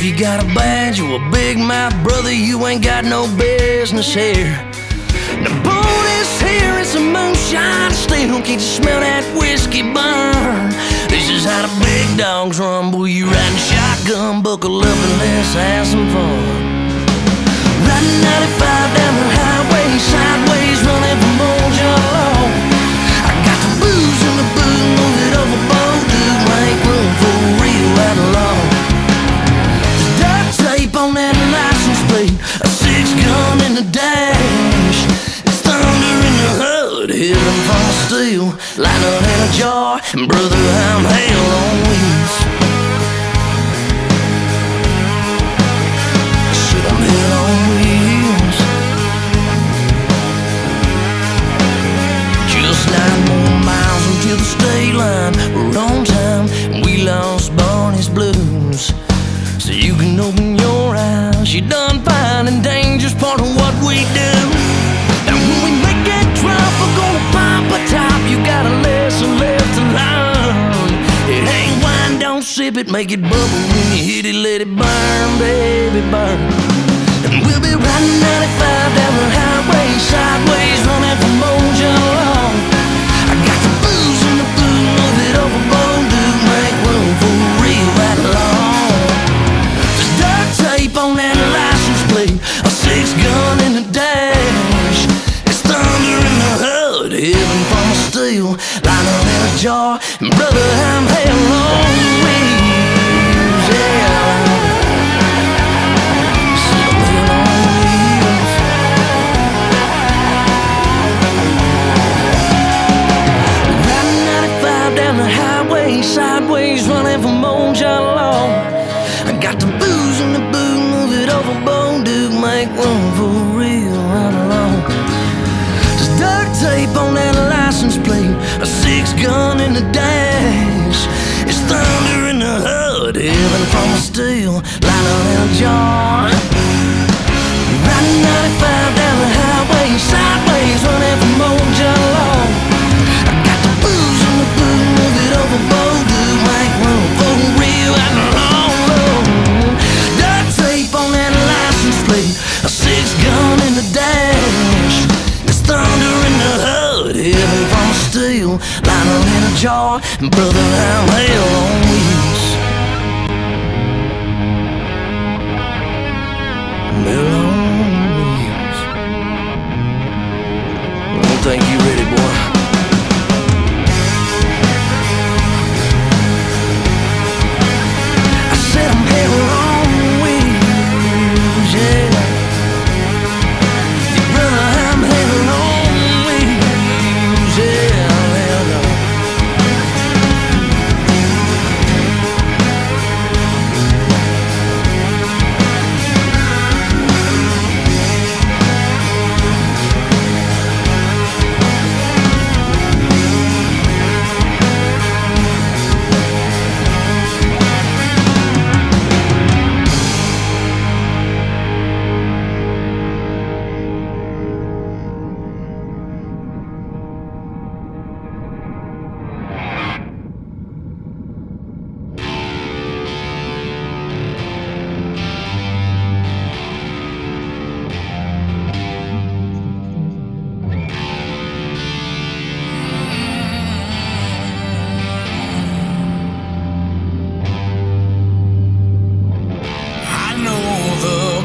If you got a badge or a big mouth, brother, you ain't got no business here. The boat is here, it's a moonshine still. Can't you smell that whiskey burn? This is how the big dogs rumble. You riding shotgun, buckle up and let's have some fun. Riding 95 down the highway, sideways, running from Mojo. I got the booze in the boot, move it overboard, dude, make room for a real outlaw. The duct tape on that license plate, a 6-gun in the dash. It's thunder in the hood, heaven from steel, lightning in a jar, and brother, I'm hell on wheels. Shit, I'm hell on wheels. Just 9 more miles until the state line. We're on time, and we lost Barney's blues. So you can open your eyes, you're done finding danger's part of what we do. And when we make that drop, we're gonna pop a top. You got a lesson left to learn. It ain't wine, don't sip it, make it bubble. When you hit it, let it burn, baby, burn. And we'll be riding 95 down the highway, sideways, running from Mojo. I got the booze in the boot, move it overboard, dude, make room for a real outlaw. There's duct tape on that license plate, a 6-gun in the dash. It's thunder in the hood, heaven from a steel, lightning in a jar, and brother, I'm hell on wheels, yeah. Sideways, running from Mojo. I got the booze in the boot, move it overboard, dude, make room for a real outlaw. There's duct tape on that license plate, a 6-gun in the dash. It's thunder in the hood, heaven from a steel, lightning in a jar. Riding 95 down the highway, sideways, running from Mojo. I got the booze in the boot, move it overboard, dude, make room for a real outlaw. Duct tape on that license plate, a 6-gun in the dash. It's thunder in the hood, heaven from a steel, lightning in a jar, and brother, I'm hell on wheels. I'm hell on wheels. I don't think you ready, boy. I'm hell on wheels, yeah. Yeah, brother, I'm hell on wheels, yeah. I'm hell on.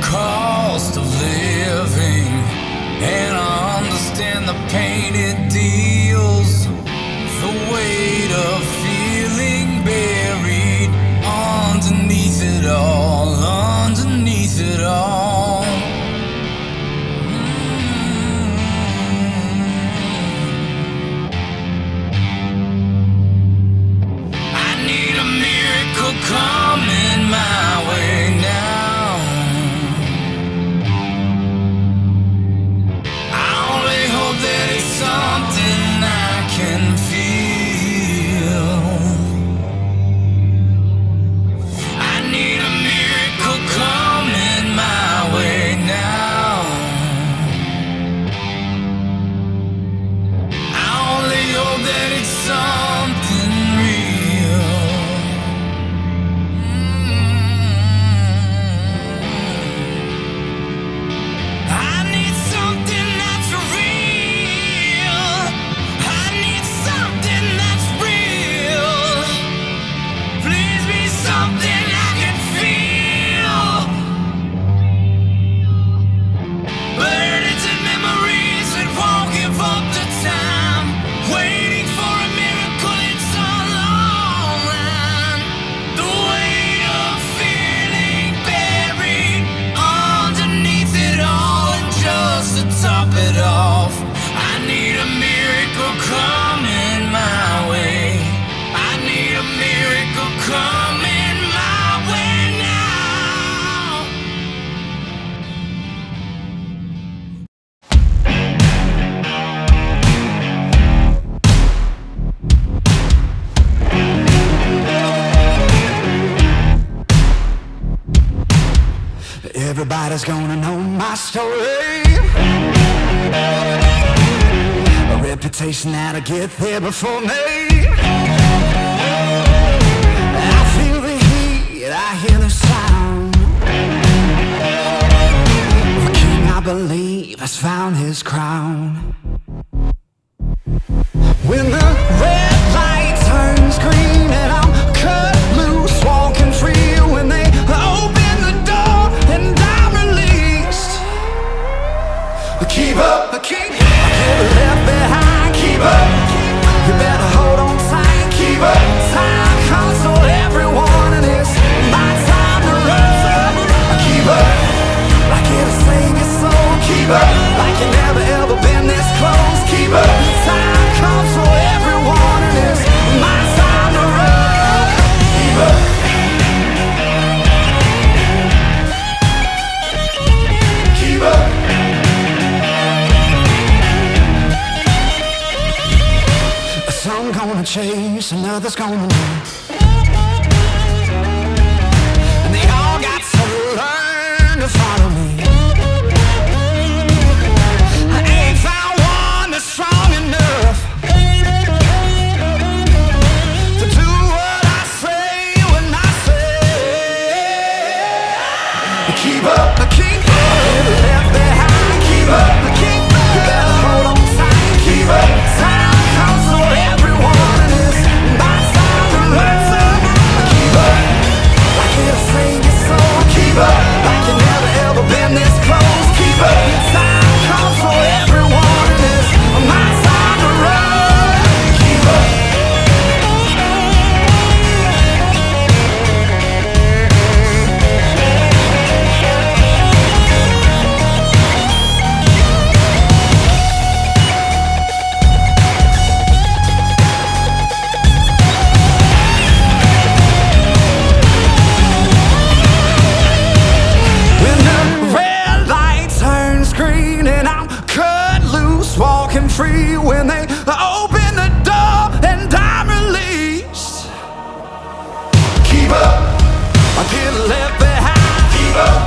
Cost of living, and I understand the pain it deals, the weight of feeling buried underneath it all, underneath it all. I need a miracle coming my way now. That it's something I can feel. Everybody's gonna know my story. A reputation that'll get there before me. I feel the heat, I hear the sound. The king, I believe, has found his crown. When the red light turns green and I'm cut loose, walking free. When they open the door and I'm released. Keep up, keep up. I get left behind. Keep up. You better hold on tight. Keep up. Time comes for everyone and it's my time to run. Keep up. Like it'll save your soul. Keep up. Like you never ever been this close. Keep up. Time comes for everyone and it's my time to run. Keep up. Keep up. Some gonna chase, and others gonna leave. And they all got to learn to follow me. I ain't found one that's strong enough to do what I say when I say. Keep up, keep up. Get left behind. Keep up, keep up. You better hold on tight. Keep up. Time comes for everyone and it's my time to run. Keep up. Like it'll save your soul. Keep up. Like you never ever been this close. Keep up. Time comes for everyone and it's my time to run. Keep up. When the red light turns green and I'm cut loose, walking free. When they open the door and I'm released. Keep up, I get left behind. Keep up,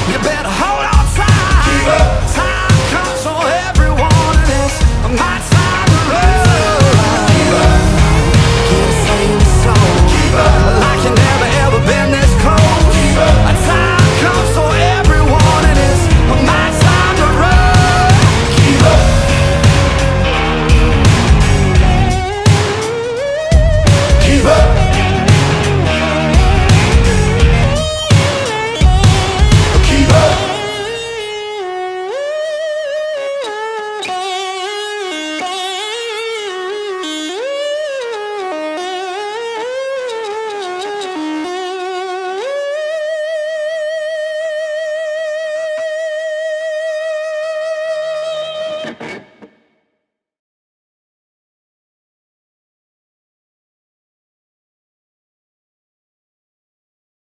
you better hold on tight. Keep up, time comes for everyone and it's my time to run. Keep up, can't save the soul. Keep up, like you never ever been this close. Keep up, a time comes for everyone and it's my time to run. Keep up. Keep up. Keep up.